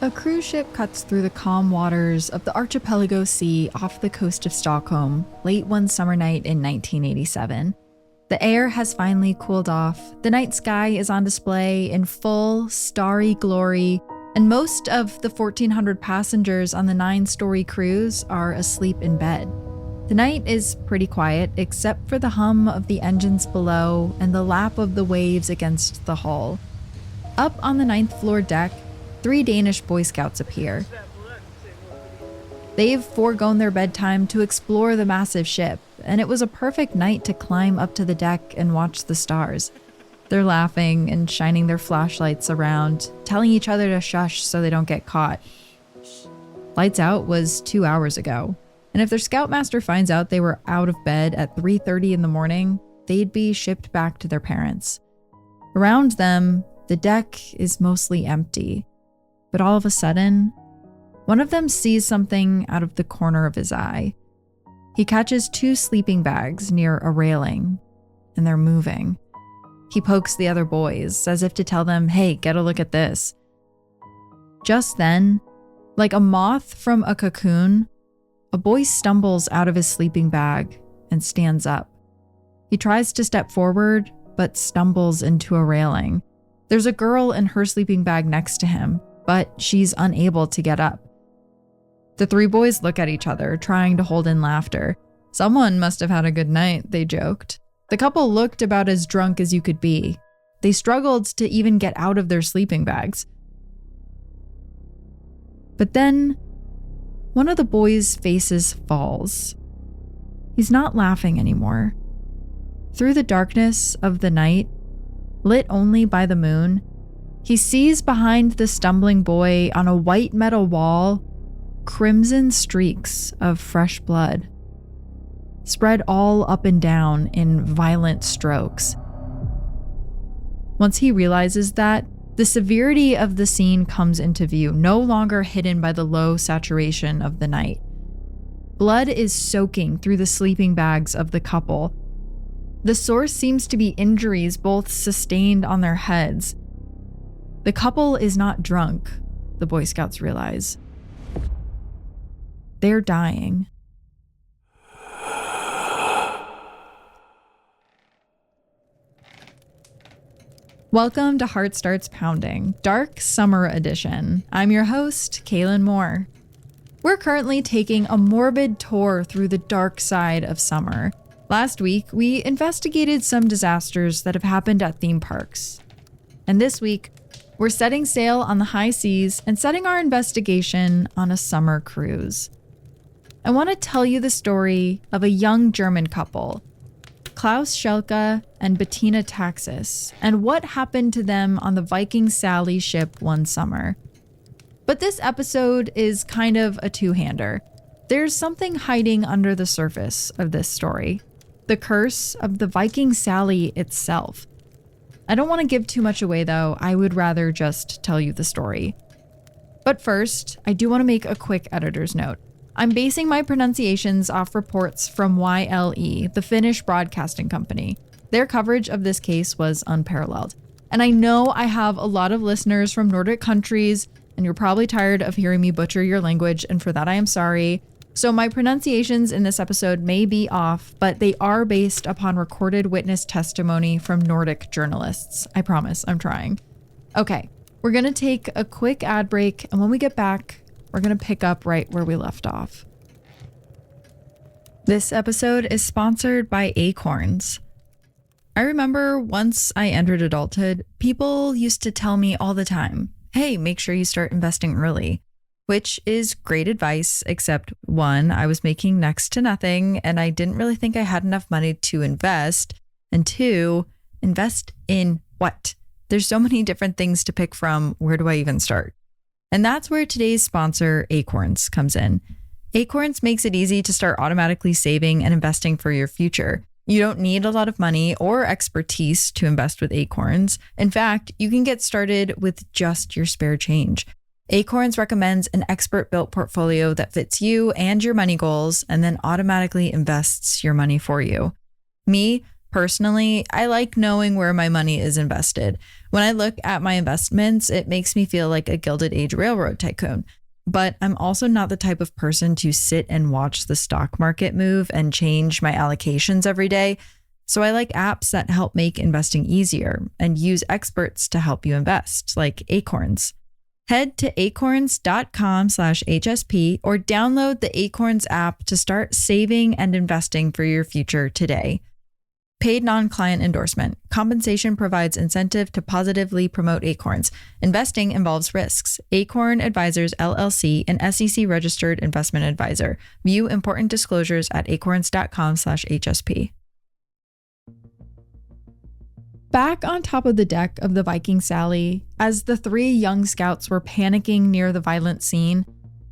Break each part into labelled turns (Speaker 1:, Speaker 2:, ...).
Speaker 1: A cruise ship cuts through the calm waters of the Archipelago Sea off the coast of Stockholm late one summer night in 1987. The air has finally cooled off, the night sky is on display in full, starry glory, and most of the 1,400 passengers on the 9-story cruise are asleep in bed. The night is pretty quiet, except for the hum of the engines below and the lap of the waves against the hull. Up on the 9th floor deck, 3 Danish Boy Scouts appear. They've foregone their bedtime to explore the massive ship, and it was a perfect night to climb up to the deck and watch the stars. They're laughing and shining their flashlights around, telling each other to shush so they don't get caught. Lights out was 2 hours ago, and if their scoutmaster finds out they were out of bed at 3:30 in the morning, they'd be shipped back to their parents. Around them, the deck is mostly empty. But all of a sudden, one of them sees something out of the corner of his eye. He catches 2 sleeping bags near a railing, and they're moving. He pokes the other boys, as if to tell them, hey, get a look at this. Just then, like a moth from a cocoon, a boy stumbles out of his sleeping bag and stands up. He tries to step forward, but stumbles into a railing. There's a girl in her sleeping bag next to him, but she's unable to get up. The 3 boys look at each other, trying to hold in laughter. Someone must have had a good night, they joked. The couple looked about as drunk as you could be. They struggled to even get out of their sleeping bags. But then, one of the boys' faces falls. He's not laughing anymore. Through the darkness of the night, lit only by the moon, he sees behind the stumbling boy on a white metal wall crimson streaks of fresh blood, spread all up and down in violent strokes. Once he realizes that, the severity of the scene comes into view, no longer hidden by the low saturation of the night. Blood is soaking through the sleeping bags of the couple. The source seems to be injuries both sustained on their heads. The couple is not drunk, the Boy Scouts realize. They're dying. Welcome to Heart Starts Pounding, Dark Summer Edition. I'm your host, Kaylin Moore. We're currently taking a morbid tour through the dark side of summer. Last week, we investigated some disasters that have happened at theme parks. And this week, we're setting sail on the high seas and setting our investigation on a summer cruise. I want to tell you the story of a young German couple, Klaus Schleke and Bettina, and what happened to them on the Viking Sally ship one summer. But this episode is kind of a two-hander. There's something hiding under the surface of this story. The curse of the Viking Sally itself. I don't want to give too much away though, I would rather just tell you the story. But first, I do want to make a quick editor's note. I'm basing my pronunciations off reports from YLE, the Finnish broadcasting company. Their coverage of this case was unparalleled. And I know I have a lot of listeners from Nordic countries, and you're probably tired of hearing me butcher your language, and for that I am sorry. So my pronunciations in this episode may be off, but they are based upon recorded witness testimony from Nordic journalists. I promise, I'm trying. Okay, we're gonna take a quick ad break, and when we get back, we're gonna pick up right where we left off. This episode is sponsored by Acorns. I remember once I entered adulthood, people used to tell me all the time, hey, make sure you start investing early. Which is great advice, except one, I was making next to nothing and I didn't really think I had enough money to invest. And two, invest in what? There's so many different things to pick from. Where do I even start? And that's where today's sponsor, Acorns, comes in. Acorns makes it easy to start automatically saving and investing for your future. You don't need a lot of money or expertise to invest with Acorns. In fact, you can get started with just your spare change. Acorns recommends an expert-built portfolio that fits you and your money goals and then automatically invests your money for you. Me, Personally, I like knowing where my money is invested. When I look at my investments, it makes me feel like a Gilded Age railroad tycoon. But I'm also not the type of person to sit and watch the stock market move and change my allocations every day. So I like apps that help make investing easier and use experts to help you invest, like Acorns. Head to acorns.com/HSP or download the Acorns app to start saving and investing for your future today. Paid non-client endorsement. Compensation provides incentive to positively promote Acorns. Investing involves risks. Acorn Advisors LLC, an SEC registered investment advisor. View important disclosures at acorns.com/HSP. Back on top of the deck of the Viking Sally, as the three young scouts were panicking near the violent scene,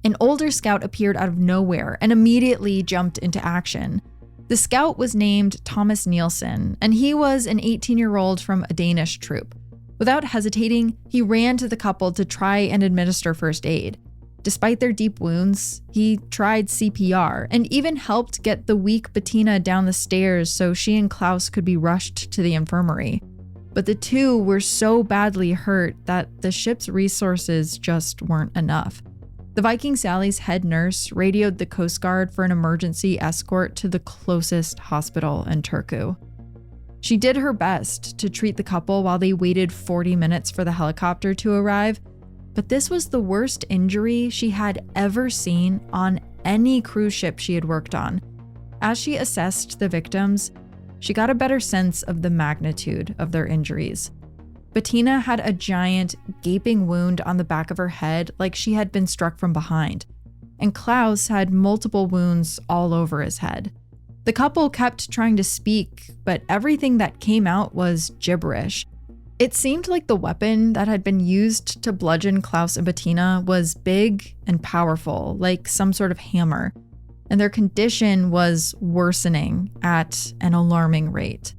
Speaker 1: an older scout appeared out of nowhere and immediately jumped into action. The scout was named Thomas Nielsen, and he was an 18-year-old from a Danish troop. Without hesitating, he ran to the couple to try and administer first aid. Despite their deep wounds, he tried CPR and even helped get the weak Bettina down the stairs so she and Klaus could be rushed to the infirmary. But the two were so badly hurt that the ship's resources just weren't enough. The Viking Sally's head nurse radioed the Coast Guard for an emergency escort to the closest hospital in Turku. She did her best to treat the couple while they waited 40 minutes for the helicopter to arrive, but this was the worst injury she had ever seen on any cruise ship she had worked on. As she assessed the victims, she got a better sense of the magnitude of their injuries. Bettina had a giant, gaping wound on the back of her head like she had been struck from behind, and Klaus had multiple wounds all over his head. The couple kept trying to speak, but everything that came out was gibberish. It seemed like the weapon that had been used to bludgeon Klaus and Bettina was big and powerful, like some sort of hammer, and their condition was worsening at an alarming rate.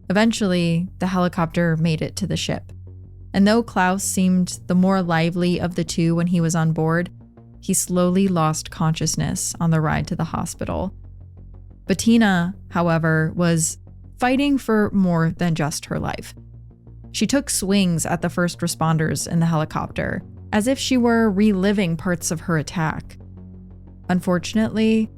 Speaker 1: Eventually, the helicopter made it to the ship. And though Klaus seemed the more lively of the two when he was on board, he slowly lost consciousness on the ride to the hospital. Bettina, however, was fighting for more than just her life. She took swings at the first responders in the helicopter, as if she were reliving parts of her attack. Unfortunately,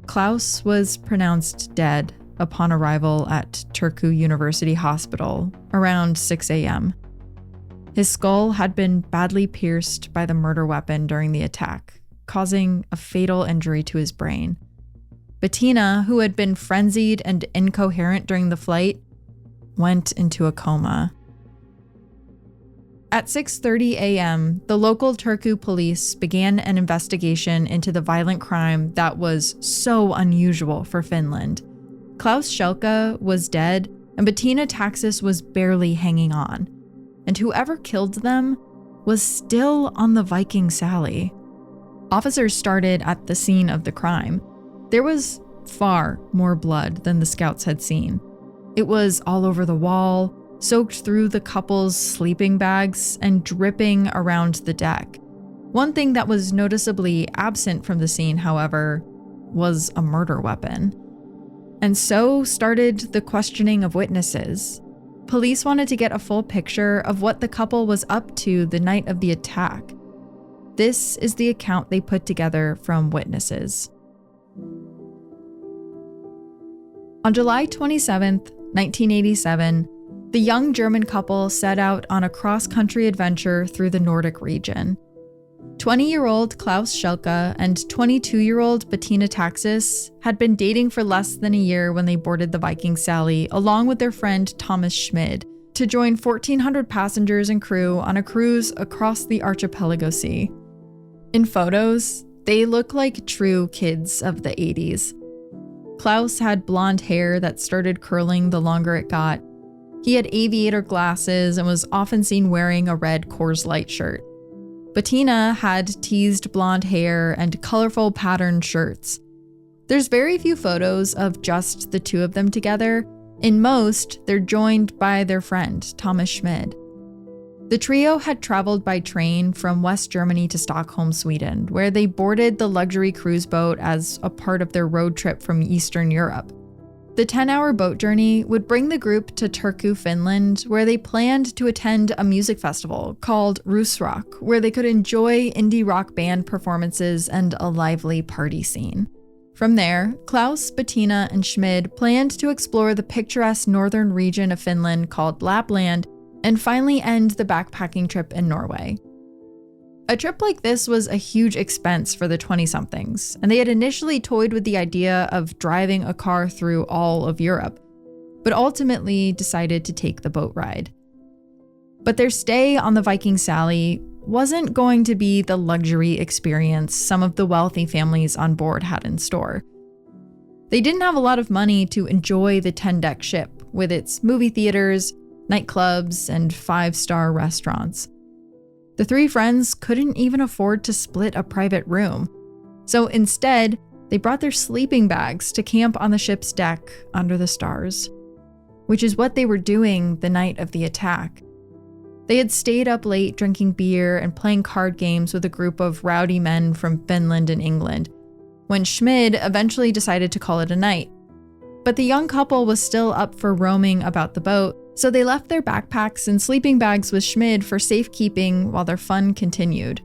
Speaker 1: Klaus was pronounced dead upon arrival at Turku University Hospital around 6 a.m. His skull had been badly pierced by the murder weapon during the attack, causing a fatal injury to his brain. Bettina, who had been frenzied and incoherent during the flight, went into a coma. At 6:30 a.m., the local Turku police began an investigation into the violent crime that was so unusual for Finland. Klaus Schleke was dead, and Bettina Taxis was barely hanging on. And whoever killed them was still on the Viking Sally. Officers started at the scene of the crime. There was far more blood than the scouts had seen. It was all over the wall, soaked through the couple's sleeping bags, and dripping around the deck. One thing that was noticeably absent from the scene, however, was a murder weapon. And so started the questioning of witnesses. Police wanted to get a full picture of what the couple was up to the night of the attack. This is the account they put together from witnesses. On July 27th, 1987, the young German couple set out on a cross-country adventure through the Nordic region. 20-year-old Klaus Schleke and 22-year-old Bettina Taxis had been dating for less than a year when they boarded the Viking Sally, along with their friend Thomas Schmid, to join 1,400 passengers and crew on a cruise across the archipelago sea. In photos, they look like true kids of the 80s. Klaus had blonde hair that started curling the longer it got. He had aviator glasses and was often seen wearing a red Coors Light shirt. Bettina had teased blonde hair and colorful patterned shirts. There's very few photos of just the two of them together. In most, they're joined by their friend, Thomas Schmid. The trio had traveled by train from West Germany to Stockholm, Sweden, where they boarded the luxury cruise boat as a part of their road trip from Eastern Europe. The 10-hour boat journey would bring the group to Turku, Finland, where they planned to attend a music festival called Rusrock, where they could enjoy indie rock band performances and a lively party scene. From there, Klaus, Bettina, and Schmid planned to explore the picturesque northern region of Finland called Lapland and finally end the backpacking trip in Norway. A trip like this was a huge expense for the 20-somethings, and they had initially toyed with the idea of driving a car through all of Europe, but ultimately decided to take the boat ride. But their stay on the Viking Sally wasn't going to be the luxury experience some of the wealthy families on board had in store. They didn't have a lot of money to enjoy the 10-deck ship with its movie theaters, nightclubs, and 5-star restaurants. The three friends couldn't even afford to split a private room, so instead, they brought their sleeping bags to camp on the ship's deck under the stars, which is what they were doing the night of the attack. They had stayed up late drinking beer and playing card games with a group of rowdy men from Finland and England, when Schmid eventually decided to call it a night. But the young couple was still up for roaming about the boat, so they left their backpacks and sleeping bags with Schmid for safekeeping while their fun continued.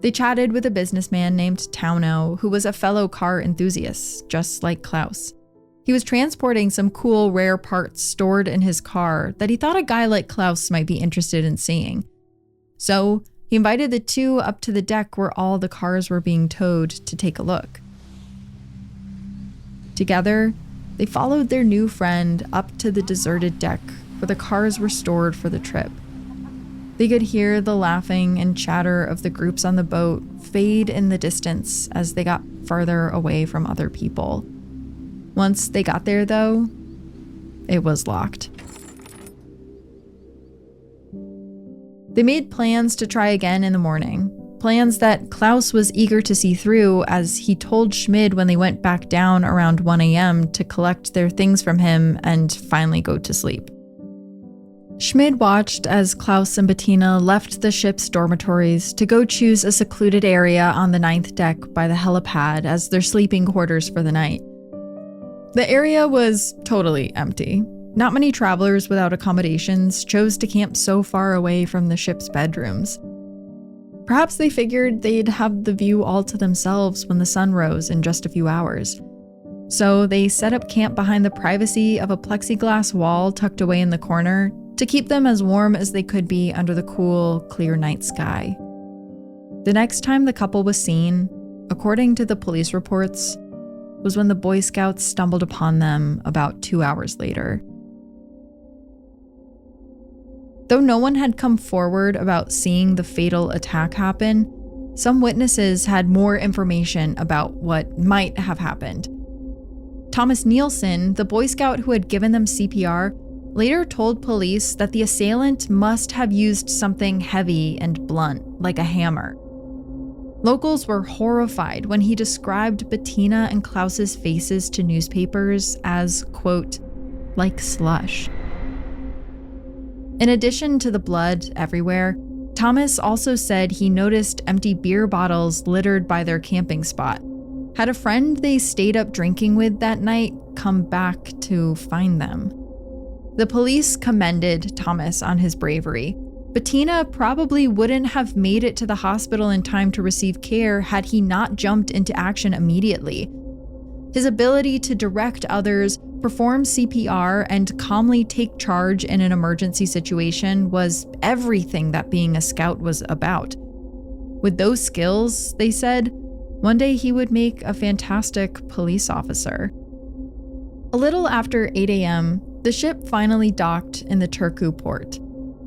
Speaker 1: They chatted with a businessman named Tauno, who was a fellow car enthusiast, just like Klaus. He was transporting some cool, rare parts stored in his car that he thought a guy like Klaus might be interested in seeing. So he invited the two up to the deck where all the cars were being towed to take a look. Together, they followed their new friend up to the deserted deck where the cars were stored for the trip. They could hear the laughing and chatter of the groups on the boat fade in the distance as they got farther away from other people. Once they got there, though, it was locked. They made plans to try again in the morning, plans that Klaus was eager to see through, as he told Schmid when they went back down around 1 a.m. to collect their things from him and finally go to sleep. Schmid watched as Klaus and Bettina left the ship's dormitories to go choose a secluded area on the 9th deck by the helipad as their sleeping quarters for the night. The area was totally empty. Not many travelers without accommodations chose to camp so far away from the ship's bedrooms. Perhaps they figured they'd have the view all to themselves when the sun rose in just a few hours. So they set up camp behind the privacy of a plexiglass wall tucked away in the corner to keep them as warm as they could be under the cool, clear night sky. The next time the couple was seen, according to the police reports, was when the Boy Scouts stumbled upon them about 2 hours later. Though no one had come forward about seeing the fatal attack happen, some witnesses had more information about what might have happened. Thomas Nielsen, the Boy Scout who had given them CPR, later told police that the assailant must have used something heavy and blunt, like a hammer. Locals were horrified when he described Bettina and Klaus's faces to newspapers as, quote, like slush. In addition to the blood everywhere, Thomas also said he noticed empty beer bottles littered by their camping spot. Had a friend they stayed up drinking with that night come back to find them. The police commended Thomas on his bravery. Bettina probably wouldn't have made it to the hospital in time to receive care had he not jumped into action immediately. His ability to direct others, perform CPR, and calmly take charge in an emergency situation was everything that being a scout was about. With those skills, they said, one day he would make a fantastic police officer. A little after 8 a.m., the ship finally docked in the Turku port.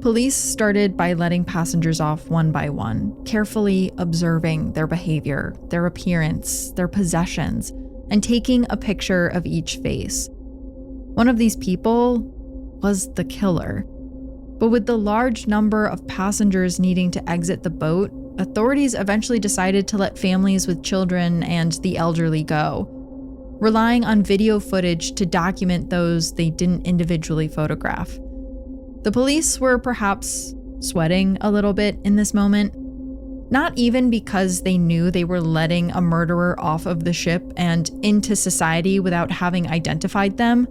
Speaker 1: Police started by letting passengers off one by one, carefully observing their behavior, their appearance, their possessions, and taking a picture of each face. One of these people was the killer. But with the large number of passengers needing to exit the boat, authorities eventually decided to let families with children and the elderly go, relying on video footage to document those they didn't individually photograph. The police were perhaps sweating a little bit in this moment. Not even because they knew they were letting a murderer off of the ship and into society without having identified them,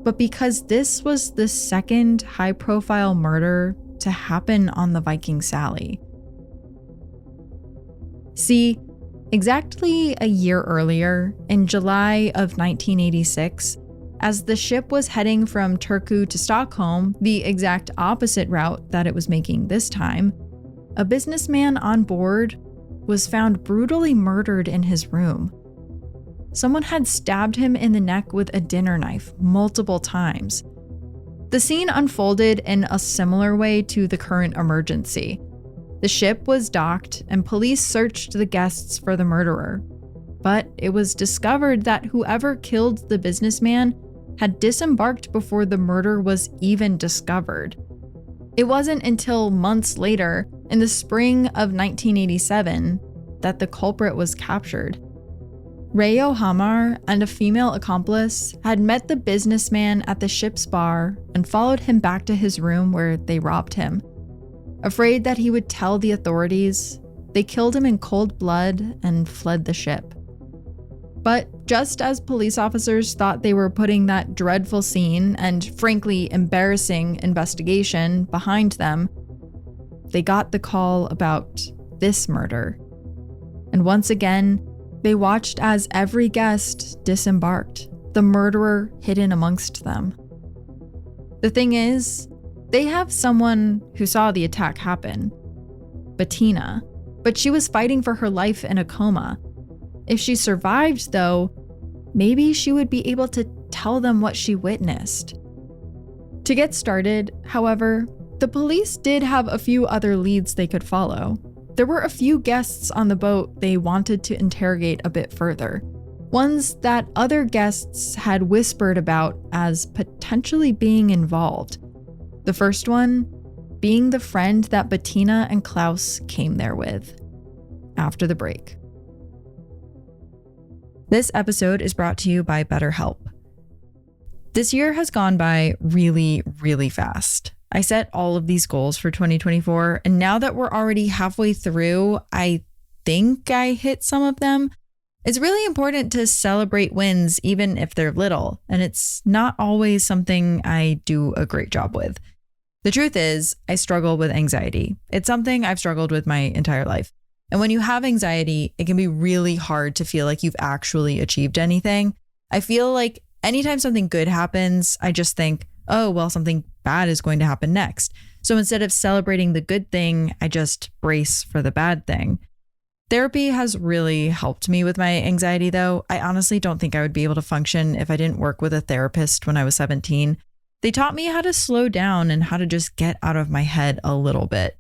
Speaker 1: but because this was the second high-profile murder to happen on the Viking Sally. See, exactly a year earlier, in July of 1986, as the ship was heading from Turku to Stockholm, the exact opposite route that it was making this time, a businessman on board was found brutally murdered in his room. Someone had stabbed him in the neck with a dinner knife multiple times. The scene unfolded in a similar way to the current emergency. The ship was docked and police searched the guests for the murderer. But it was discovered that whoever killed the businessman had disembarked before the murder was even discovered. It wasn't until months later, in the spring of 1987, that the culprit was captured. Reijo Hamar and a female accomplice had met the businessman at the ship's bar and followed him back to his room where they robbed him. Afraid that he would tell the authorities, they killed him in cold blood and fled the ship. But just as police officers thought they were putting that dreadful scene and frankly embarrassing investigation behind them, they got the call about this murder. And once again, they watched as every guest disembarked, the murderer hidden amongst them. The thing is, they have someone who saw the attack happen, Bettina, but she was fighting for her life in a coma. If she survived, though, maybe she would be able to tell them what she witnessed. To get started, however, the police did have a few other leads they could follow. There were a few guests on the boat they wanted to interrogate a bit further, ones that other guests had whispered about as potentially being involved. The first one being the friend that Bettina and Klaus came there with. After the break. This episode is brought to you by BetterHelp. This year has gone by really, really fast. I set all of these goals for 2024, and now that we're already halfway through, I think I hit some of them. It's really important to celebrate wins, even if they're little, and it's not always something I do a great job with. The truth is, I struggle with anxiety. It's something I've struggled with my entire life. And when you have anxiety, it can be really hard to feel like you've actually achieved anything. I feel like anytime something good happens, I just think, oh, well, something bad is going to happen next. So instead of celebrating the good thing, I just brace for the bad thing. Therapy has really helped me with my anxiety, though. I honestly don't think I would be able to function if I didn't work with a therapist when I was 17. They taught me how to slow down and how to just get out of my head a little bit.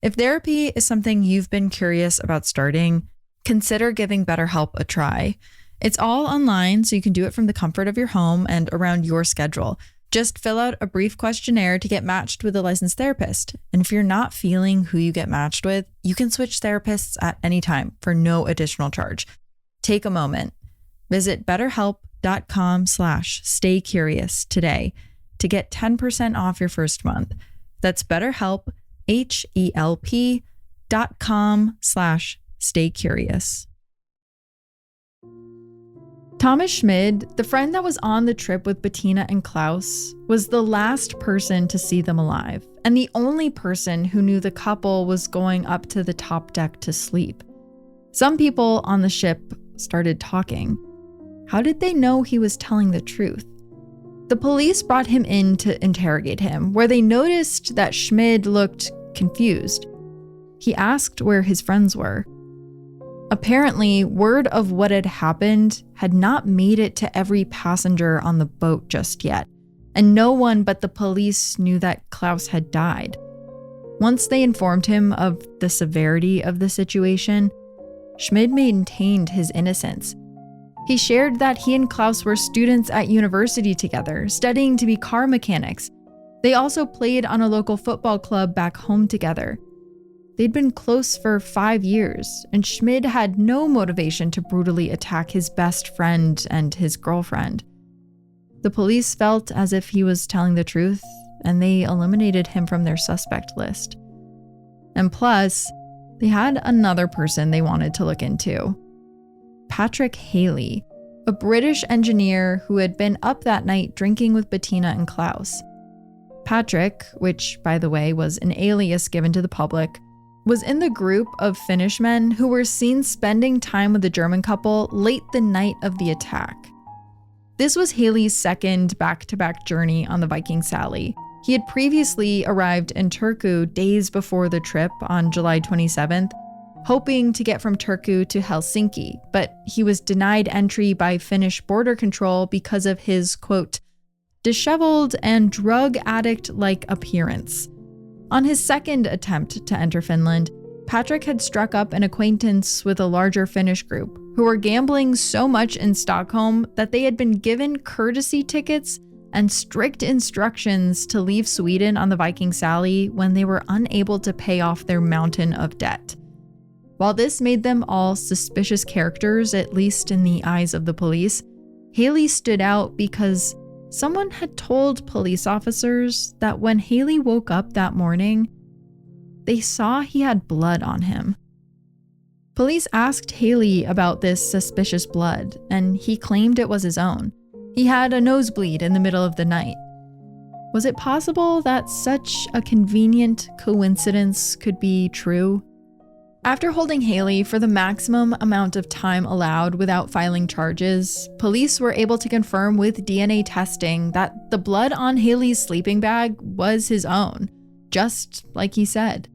Speaker 1: If therapy is something you've been curious about starting, consider giving BetterHelp a try. It's all online, so you can do it from the comfort of your home and around your schedule. Just fill out a brief questionnaire to get matched with a licensed therapist. And if you're not feeling who you get matched with, you can switch therapists at any time for no additional charge. Take a moment. Visit betterhelp.com/staycurious today to get 10% off your first month. That's BetterHelp, HELP.com/staycurious. Thomas Schmid, the friend that was on the trip with Bettina and Klaus, was the last person to see them alive, and the only person who knew the couple was going up to the top deck to sleep. Some people on the ship started talking. How did they know he was telling the truth? The police brought him in to interrogate him, where they noticed that Schmid looked confused. He asked where his friends were. Apparently, word of what had happened had not made it to every passenger on the boat just yet, and no one but the police knew that Klaus had died. Once they informed him of the severity of the situation, Schmid maintained his innocence. He shared that he and Klaus were students at university together, studying to be car mechanics. They also played on a local football club back home together. They'd been close for 5 years, and Schmid had no motivation to brutally attack his best friend and his girlfriend. The police felt as if he was telling the truth, and they eliminated him from their suspect list. And plus, they had another person they wanted to look into. Patrick Haley, a British engineer who had been up that night drinking with Bettina and Klaus. Patrick, which, by the way, was an alias given to the public, was in the group of Finnish men who were seen spending time with the German couple late the night of the attack. This was Haley's second back-to-back journey on the Viking Sally. He had previously arrived in Turku days before the trip on July 27th, hoping to get from Turku to Helsinki, but he was denied entry by Finnish border control because of his, quote, disheveled and drug addict-like appearance. On his second attempt to enter Finland, Patrick had struck up an acquaintance with a larger Finnish group who were gambling so much in Stockholm that they had been given courtesy tickets and strict instructions to leave Sweden on the Viking Sally when they were unable to pay off their mountain of debt. While this made them all suspicious characters, at least in the eyes of the police, Haley stood out because someone had told police officers that when Haley woke up that morning, they saw he had blood on him. Police asked Haley about this suspicious blood, and he claimed it was his own. He had a nosebleed in the middle of the night. Was it possible that such a convenient coincidence could be true? After holding Haley for the maximum amount of time allowed without filing charges, police were able to confirm with DNA testing that the blood on Haley's sleeping bag was his own, just like he said.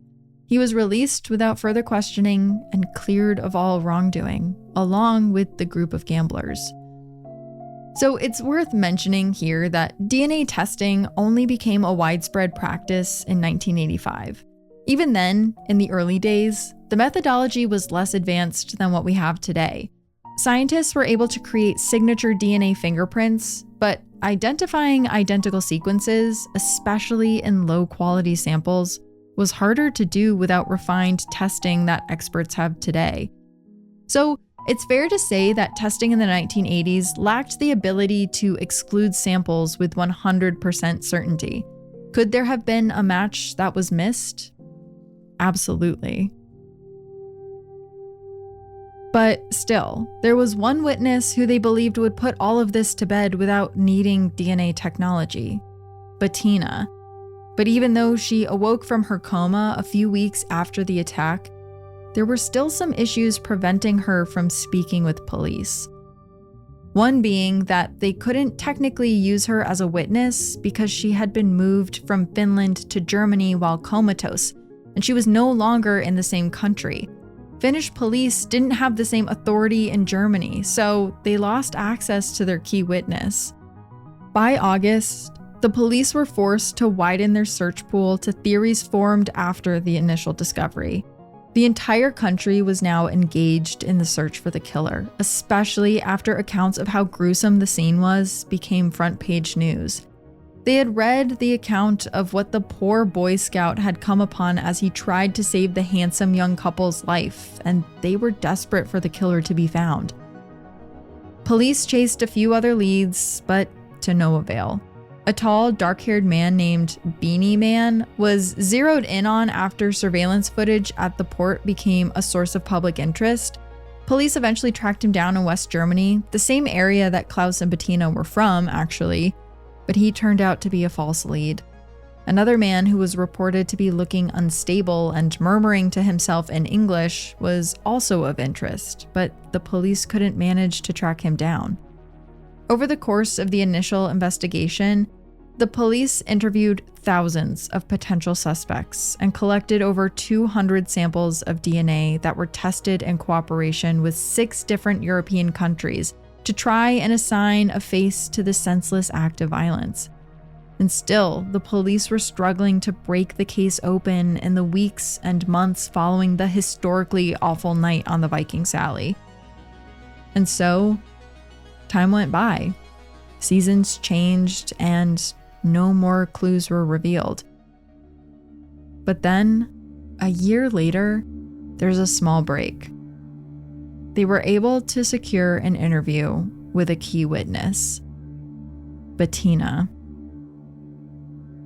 Speaker 1: He was released without further questioning and cleared of all wrongdoing, along with the group of gamblers. So it's worth mentioning here that DNA testing only became a widespread practice in 1985. Even then, in the early days, the methodology was less advanced than what we have today. Scientists were able to create signature DNA fingerprints, but identifying identical sequences, especially in low-quality samples, was harder to do without refined testing that experts have today. So it's fair to say that testing in the 1980s lacked the ability to exclude samples with 100% certainty. Could there have been a match that was missed? Absolutely. But still, there was one witness who they believed would put all of this to bed without needing DNA technology: Bettina. But even though she awoke from her coma a few weeks after the attack, there were still some issues preventing her from speaking with police. One being that they couldn't technically use her as a witness because she had been moved from Finland to Germany while comatose, and she was no longer in the same country. Finnish police didn't have the same authority in Germany, so they lost access to their key witness. By August, the police were forced to widen their search pool to theories formed after the initial discovery. The entire country was now engaged in the search for the killer, especially after accounts of how gruesome the scene was became front-page news. They had read the account of what the poor Boy Scout had come upon as he tried to save the handsome young couple's life, and they were desperate for the killer to be found. Police chased a few other leads, but to no avail. A tall, dark-haired man named Beanie Man was zeroed in on after surveillance footage at the port became a source of public interest. Police eventually tracked him down in West Germany, the same area that Klaus and Bettina were from, actually, but he turned out to be a false lead. Another man who was reported to be looking unstable and murmuring to himself in English was also of interest, but the police couldn't manage to track him down. Over the course of the initial investigation, the police interviewed thousands of potential suspects and collected over 200 samples of DNA that were tested in cooperation with 6 different European countries to try and assign a face to the senseless act of violence. And still, the police were struggling to break the case open in the weeks and months following the historically awful night on the Viking Sally. And so, time went by. Seasons changed and no more clues were revealed. But then, a year later, there's a small break. They were able to secure an interview with a key witness, Bettina.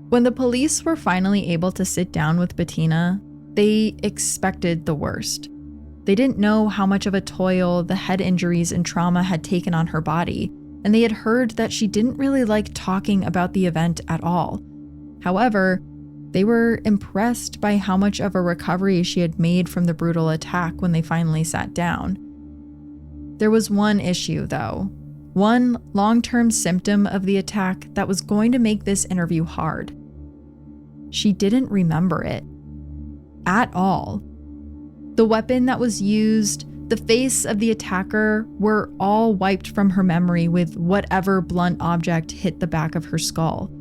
Speaker 1: When the police were finally able to sit down with Bettina, They expected the worst. They didn't know how much of a toll the head injuries and trauma had taken on her body, and they had heard that she didn't really like talking about the event at all. However, they were impressed by how much of a recovery she had made from the brutal attack when they finally sat down. There was one issue, though, one long-term symptom of the attack that was going to make this interview hard. She didn't remember it at all. The weapon that was used, the face of the attacker were all wiped from her memory with whatever blunt object hit the back of her skull.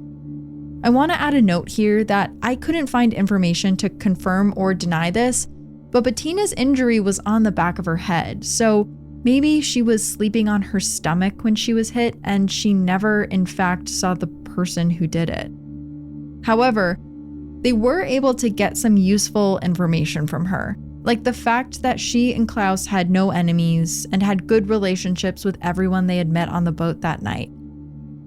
Speaker 1: I want to add a note here that I couldn't find information to confirm or deny this, but Bettina's injury was on the back of her head, so maybe she was sleeping on her stomach when she was hit and she never in fact saw the person who did it. However, they were able to get some useful information from her, like the fact that she and Klaus had no enemies and had good relationships with everyone they had met on the boat that night.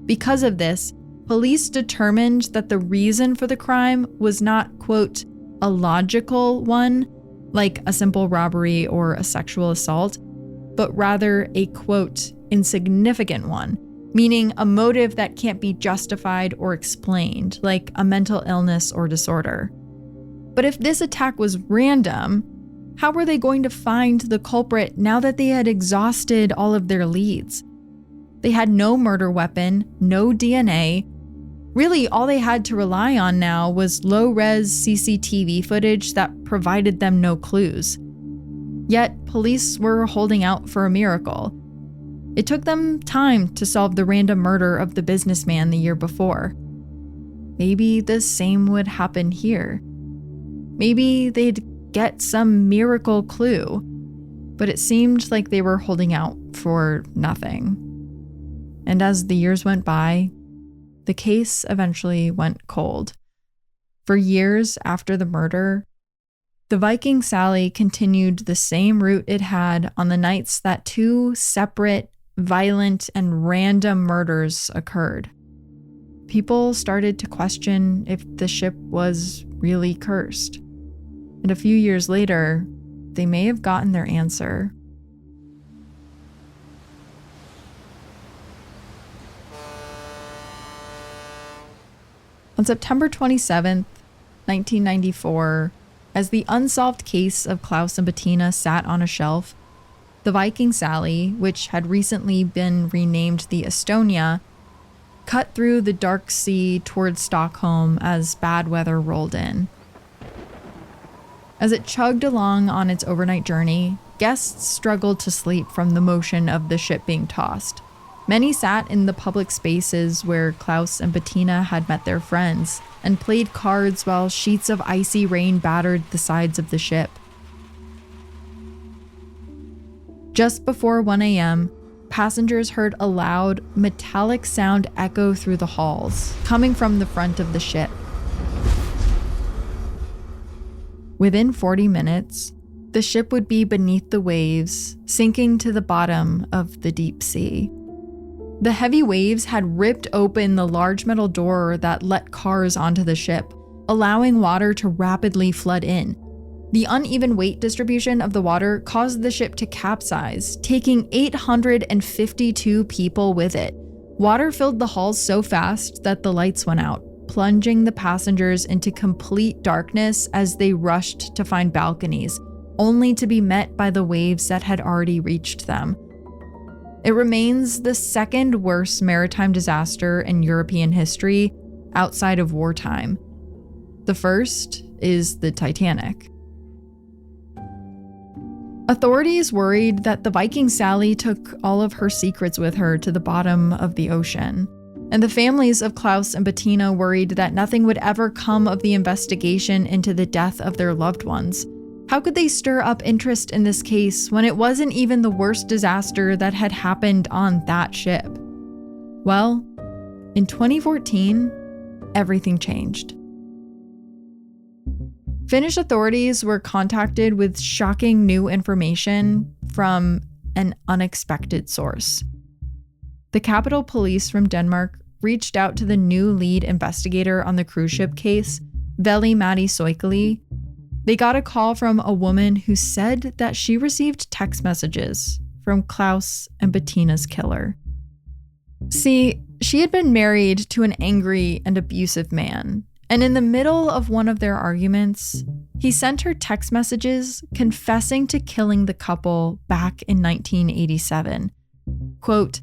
Speaker 1: Because of this, police determined that the reason for the crime was not, quote, a logical one, like a simple robbery or a sexual assault, but rather a, quote, insignificant one, meaning a motive that can't be justified or explained, like a mental illness or disorder. But if this attack was random, how were they going to find the culprit now that they had exhausted all of their leads? They had no murder weapon, no DNA. Really, all they had to rely on now was low-res CCTV footage that provided them no clues. Yet, police were holding out for a miracle. It took them time to solve the random murder of the businessman the year before. Maybe the same would happen here. Maybe they'd get some miracle clue, but it seemed like they were holding out for nothing. And as the years went by, the case eventually went cold. For years after the murder, the Viking Sally continued the same route it had on the nights that two separate, violent, and random murders occurred. People started to question if the ship was really cursed. And a few years later, they may have gotten their answer. On September 27th, 1994, as the unsolved case of Klaus and Bettina sat on a shelf, the Viking Sally, which had recently been renamed the Estonia, cut through the dark sea towards Stockholm as bad weather rolled in. As it chugged along on its overnight journey, guests struggled to sleep from the motion of the ship being tossed. Many sat in the public spaces where Klaus and Bettina had met their friends and played cards while sheets of icy rain battered the sides of the ship. Just before 1 a.m., passengers heard a loud, metallic sound echo through the halls, coming from the front of the ship. Within 40 minutes, the ship would be beneath the waves, sinking to the bottom of the deep sea. The heavy waves had ripped open the large metal door that let cars onto the ship, allowing water to rapidly flood in. The uneven weight distribution of the water caused the ship to capsize, taking 852 people with it. Water filled the halls so fast that the lights went out, plunging the passengers into complete darkness as they rushed to find balconies, only to be met by the waves that had already reached them. It remains the second worst maritime disaster in European history outside of wartime. The first is the Titanic. Authorities worried that the Viking Sally took all of her secrets with her to the bottom of the ocean. And the families of Klaus and Bettina worried that nothing would ever come of the investigation into the death of their loved ones. How could they stir up interest in this case when it wasn't even the worst disaster that had happened on that ship? Well, in 2014, everything changed. Finnish authorities were contacted with shocking new information from an unexpected source. The Capitol Police from Denmark reached out to the new lead investigator on the cruise ship case, Veli-Matti Soikeli. They got a call from a woman who said that she received text messages from Klaus and Bettina's killer. See, she had been married to an angry and abusive man, and in the middle of one of their arguments, he sent her text messages confessing to killing the couple back in 1987. Quote,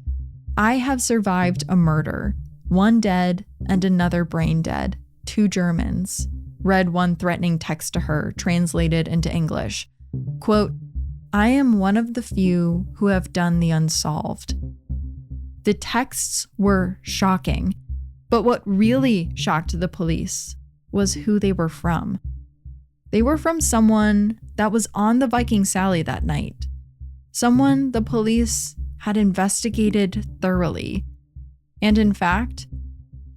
Speaker 1: "I have survived a murder, one dead and another brain dead, 2 Germans," read one threatening text to her, translated into English. Quote, "I am one of the few who have done the unsolved." The texts were shocking, but what really shocked the police was who they were from. They were from someone that was on the Viking Sally that night, someone the police had investigated thoroughly, and in fact,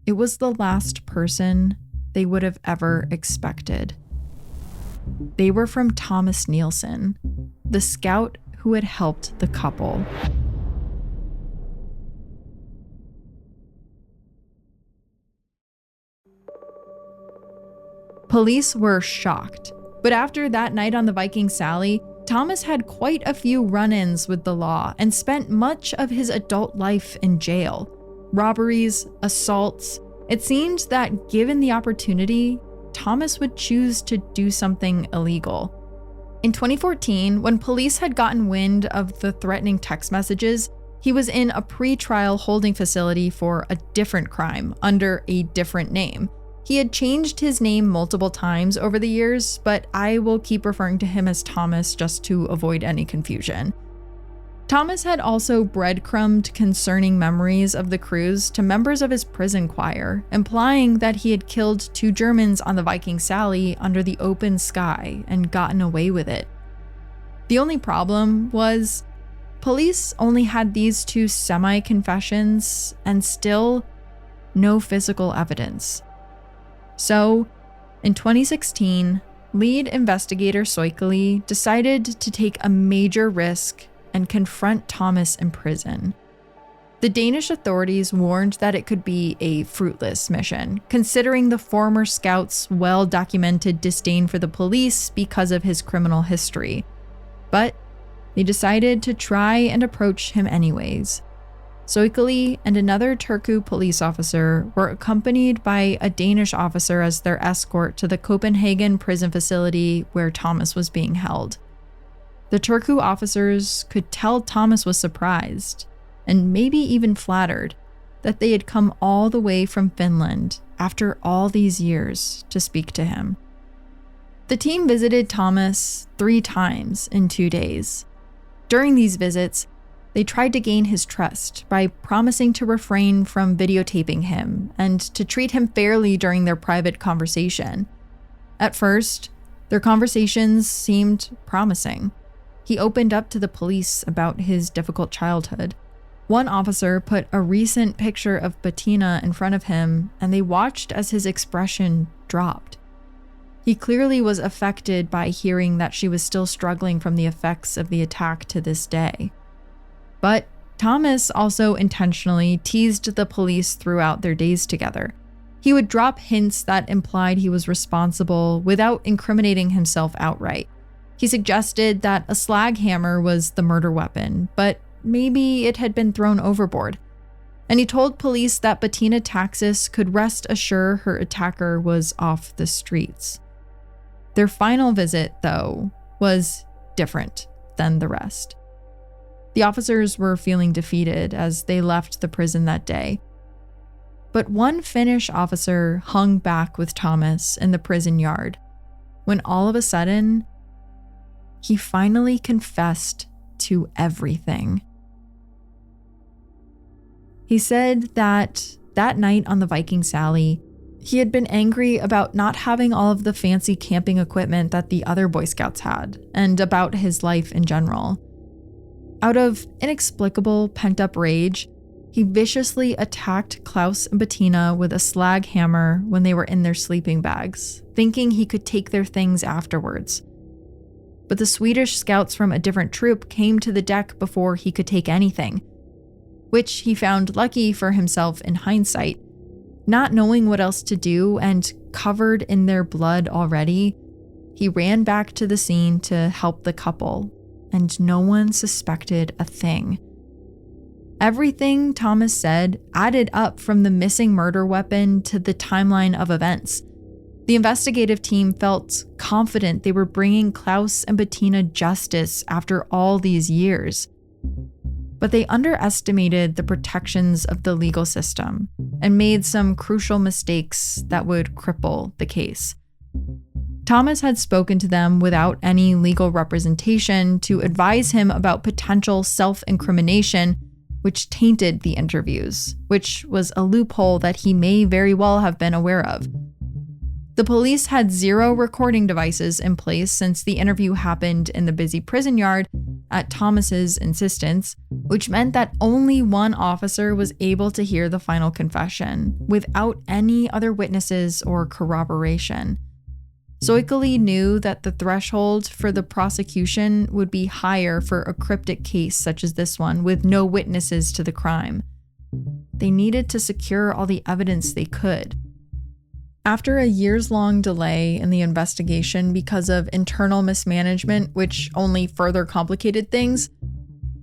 Speaker 1: it was the last person they would have ever expected. They were from Thomas Nielsen, the scout who had helped the couple. Police were shocked, but after that night on the Viking Sally, Thomas had quite a few run-ins with the law and spent much of his adult life in jail. Robberies, assaults. It seemed that given the opportunity, Thomas would choose to do something illegal. In 2014, when police had gotten wind of the threatening text messages, he was in a pre-trial holding facility for a different crime under a different name. He had changed his name multiple times over the years, but I will keep referring to him as Thomas just to avoid any confusion. Thomas had also breadcrumbed concerning memories of the cruise to members of his prison choir, implying that he had killed 2 Germans on the Viking Sally under the open sky and gotten away with it. The only problem was, police only had these 2 semi-confessions and still no physical evidence. So, in 2016, lead investigator Schleke decided to take a major risk and confront Thomas in prison. The Danish authorities warned that it could be a fruitless mission, considering the former scout's well-documented disdain for the police because of his criminal history. But they decided to try and approach him anyways. Schleke and another Turku police officer were accompanied by a Danish officer as their escort to the Copenhagen prison facility where Thomas was being held. The Turku officers could tell Thomas was surprised, and maybe even flattered, that they had come all the way from Finland after all these years to speak to him. The team visited Thomas 3 times in 2 days. During these visits, they tried to gain his trust by promising to refrain from videotaping him and to treat him fairly during their private conversation. At first, their conversations seemed promising. He opened up to the police about his difficult childhood. One officer put a recent picture of Bettina in front of him, and they watched as his expression dropped. He clearly was affected by hearing that she was still struggling from the effects of the attack to this day. But Thomas also intentionally teased the police throughout their days together. He would drop hints that implied he was responsible without incriminating himself outright. He suggested that a slag hammer was the murder weapon, but maybe it had been thrown overboard. And he told police that Bettina Taxis could rest assured her attacker was off the streets. Their final visit, though, was different than the rest. The officers were feeling defeated as they left the prison that day. But one Finnish officer hung back with Thomas in the prison yard, when all of a sudden, he finally confessed to everything. He said that night on the Viking Sally, he had been angry about not having all of the fancy camping equipment that the other Boy Scouts had, and about his life in general. Out of inexplicable pent-up rage, he viciously attacked Klaus and Bettina with a slag hammer when they were in their sleeping bags, thinking he could take their things afterwards. But the Swedish scouts from a different troop came to the deck before he could take anything, which he found lucky for himself in hindsight. Not knowing what else to do and covered in their blood already, he ran back to the scene to help the couple, and no one suspected a thing. Everything Thomas said added up from the missing murder weapon to the timeline of events. The investigative team felt confident they were bringing Klaus and Bettina justice after all these years. But they underestimated the protections of the legal system and made some crucial mistakes that would cripple the case. Thomas had spoken to them without any legal representation to advise him about potential self-incrimination, which tainted the interviews, which was a loophole that he may very well have been aware of. The police had 0 recording devices in place since the interview happened in the busy prison yard at Thomas's insistence, which meant that only one officer was able to hear the final confession without any other witnesses or corroboration. Schleke knew that the threshold for the prosecution would be higher for a cryptic case such as this one with no witnesses to the crime. They needed to secure all the evidence they could. After a years-long delay in the investigation because of internal mismanagement, which only further complicated things,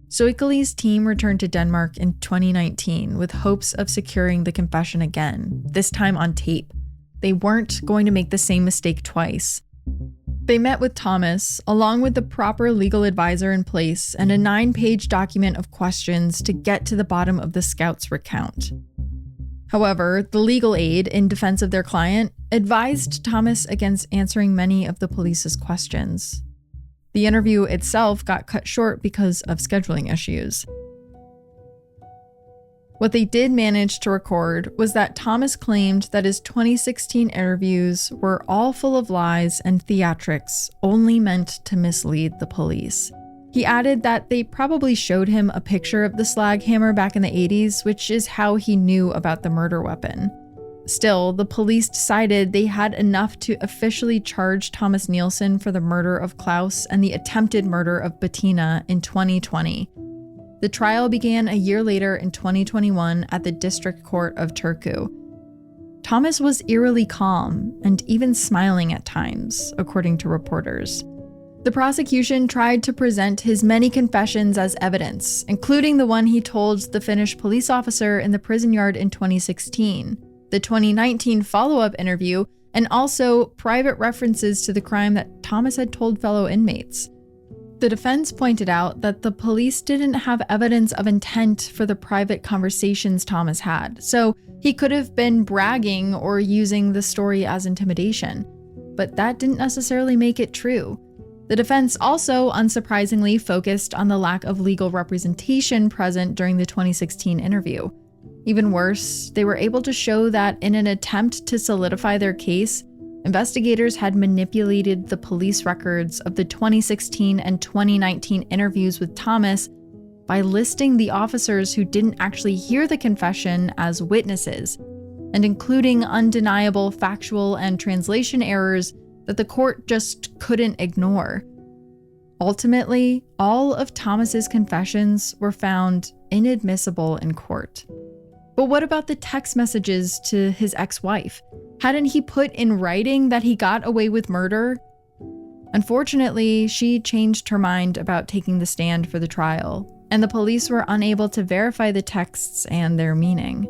Speaker 1: Schlike's team returned to Denmark in 2019 with hopes of securing the confession again, this time on tape. They weren't going to make the same mistake twice. They met with Thomas, along with the proper legal advisor in place and a 9-page document of questions to get to the bottom of the scout's recount. However, the legal aid in defense of their client advised Thomas against answering many of the police's questions. The interview itself got cut short because of scheduling issues. What they did manage to record was that Thomas claimed that his 2016 interviews were all full of lies and theatrics only meant to mislead the police. He added that they probably showed him a picture of the slag hammer back in the 80s, which is how he knew about the murder weapon. Still, the police decided they had enough to officially charge Thomas Nielsen for the murder of Klaus and the attempted murder of Bettina in 2020. The trial began a year later in 2021 at the District Court of Turku. Thomas was eerily calm and even smiling at times, according to reporters. The prosecution tried to present his many confessions as evidence, including the one he told the Finnish police officer in the prison yard in 2016, the 2019 follow-up interview, and also private references to the crime that Thomas had told fellow inmates. The defense pointed out that the police didn't have evidence of intent for the private conversations Thomas had, so he could have been bragging or using the story as intimidation. But that didn't necessarily make it true. The defense also, unsurprisingly, focused on the lack of legal representation present during the 2016 interview. Even worse, they were able to show that in an attempt to solidify their case, investigators had manipulated the police records of the 2016 and 2019 interviews with Thomas by listing the officers who didn't actually hear the confession as witnesses, and including undeniable factual and translation errors that the court just couldn't ignore. Ultimately, all of Thomas's confessions were found inadmissible in court. But what about the text messages to his ex-wife? Hadn't he put in writing that he got away with murder? Unfortunately, she changed her mind about taking the stand for the trial, and the police were unable to verify the texts and their meaning.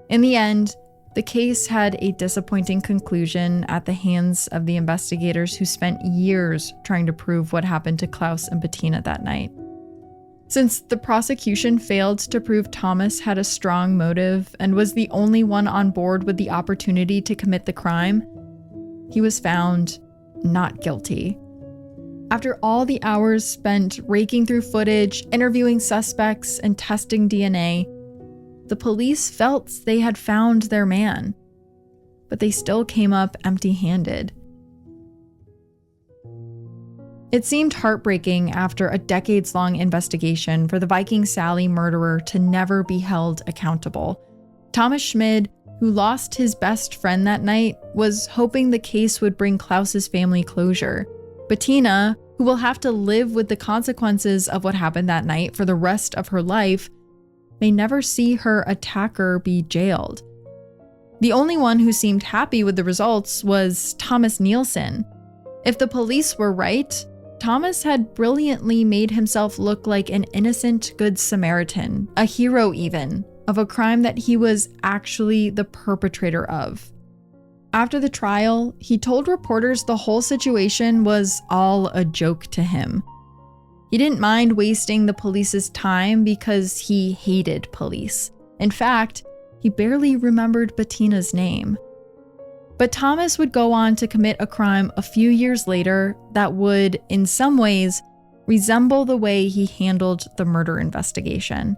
Speaker 1: In the end, the case had a disappointing conclusion at the hands of the investigators who spent years trying to prove what happened to Klaus and Bettina that night. Since the prosecution failed to prove Thomas had a strong motive and was the only one on board with the opportunity to commit the crime, he was found not guilty. After all the hours spent raking through footage, interviewing suspects, and testing DNA, the police felt they had found their man, but they still came up empty-handed. It seemed heartbreaking after a decades-long investigation for the Viking Sally murderer to never be held accountable. Thomas Schmid, who lost his best friend that night, was hoping the case would bring Klaus's family closure. Bettina, who will have to live with the consequences of what happened that night for the rest of her life, may never see her attacker be jailed. The only one who seemed happy with the results was Thomas Nielsen. If the police were right, Thomas had brilliantly made himself look like an innocent Good Samaritan, a hero even, of a crime that he was actually the perpetrator of. After the trial, he told reporters the whole situation was all a joke to him. He didn't mind wasting the police's time because he hated police. In fact, he barely remembered Bettina's name. But Thomas would go on to commit a crime a few years later that would, in some ways, resemble the way he handled the murder investigation.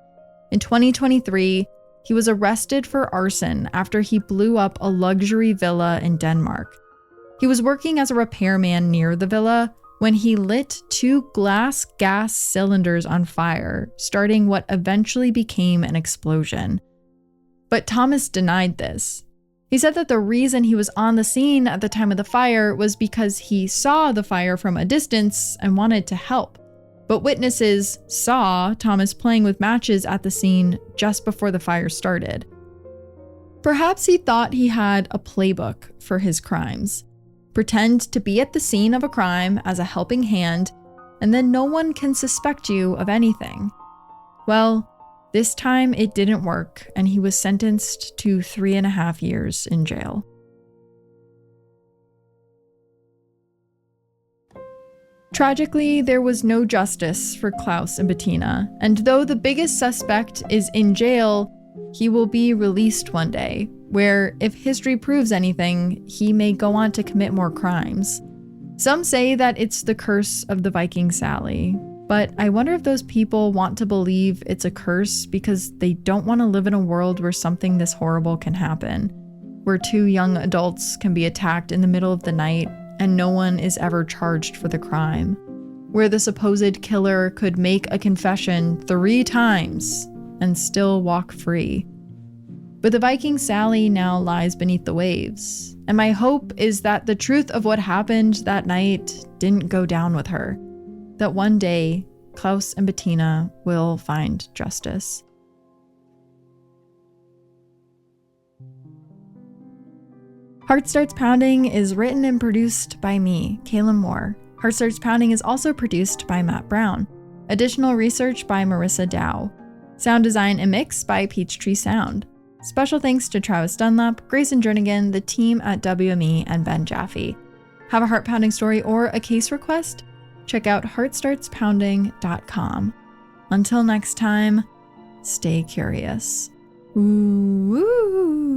Speaker 1: In 2023, he was arrested for arson after he blew up a luxury villa in Denmark. He was working as a repairman near the villa when he lit 2 glass gas cylinders on fire, starting what eventually became an explosion. But Thomas denied this. He said that the reason he was on the scene at the time of the fire was because he saw the fire from a distance and wanted to help. But witnesses saw Thomas playing with matches at the scene just before the fire started. Perhaps he thought he had a playbook for his crimes. Pretend to be at the scene of a crime as a helping hand, and then no one can suspect you of anything. Well, this time it didn't work, and he was sentenced to 3.5 years in jail. Tragically, there was no justice for Klaus and Bettina, and though the biggest suspect is in jail, he will be released one day, where, if history proves anything, he may go on to commit more crimes. Some say that it's the curse of the Viking Sally, but I wonder if those people want to believe it's a curse because they don't want to live in a world where something this horrible can happen, where 2 young adults can be attacked in the middle of the night and no one is ever charged for the crime, where the supposed killer could make a confession 3 times and still walk free. But the Viking Sally now lies beneath the waves, and my hope is that the truth of what happened that night didn't go down with her. That one day, Klaus and Bettina will find justice. Heart Starts Pounding is written and produced by me, Kaylin Moore. Heart Starts Pounding is also produced by Matt Brown. Additional research by Marissa Dow. Sound design and mix by Peachtree Sound. Special thanks to Travis Dunlap, Grayson Jernigan, the team at WME, and Ben Jaffe. Have a heart-pounding story or a case request? Check out heartstartspounding.com. Until next time, stay curious. Ooh.